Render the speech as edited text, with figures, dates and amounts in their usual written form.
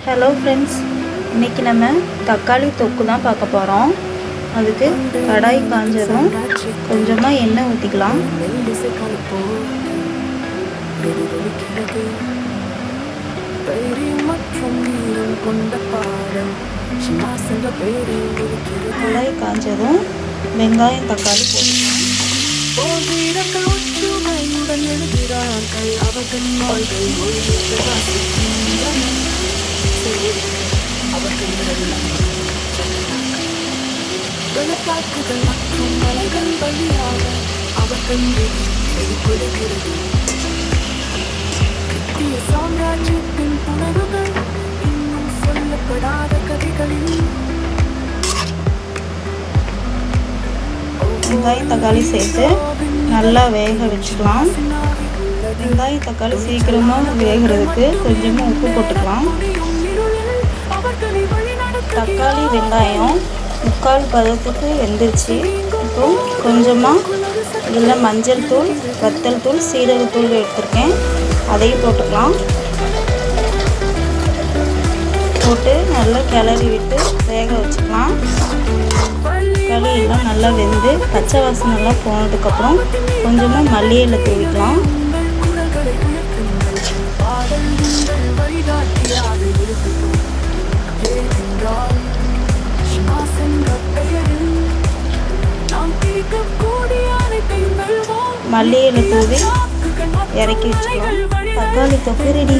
Hello friends, இன்றைக்கி நம்ம தக்காளி தொக்கு தான் பார்க்க போகிறோம். அதுக்கு கடாய் காஞ்சதும் கொஞ்சமாக எண்ணெய் ஊற்றிக்கலாம். கடாய் காஞ்சதும் வெங்காயம் தக்காளி போட்டுக்கலாம். சாம்ராஜ்யத்தின் புனவுகள் இன்னும் சொல்லப்படாத கதைகளில் வெங்காயம் தக்காளி சேர்த்து நல்லா வேக வச்சுக்கலாம். வெங்காயம் தக்காளி சீக்கிரமாக வேகிறதுக்கு கொஞ்சமாக உப்பு போட்டுக்கலாம். தக்காளி வெங்காயம் 3/4 பதத்துக்கு வெந்துருச்சு. இப்போ கொஞ்சமாக இதில் மஞ்சள் தூள், வத்தல் தூள், சீரகத்தூள் எடுத்துருக்கேன், அதையும் போட்டுக்கலாம். போட்டு நல்லா கிளறி விட்டு வேக வச்சுக்கலாம். களியெல்லாம் நல்லா வெந்து பச்சை வாசனைலாம் போனதுக்கப்புறம் கொஞ்சமாக மல்லி இலை தூவிக்கலாம். மல்லி இலை தூவி இறக்கி வச்சுக்கலாம். தக்காளி தொக்கு ரெடி.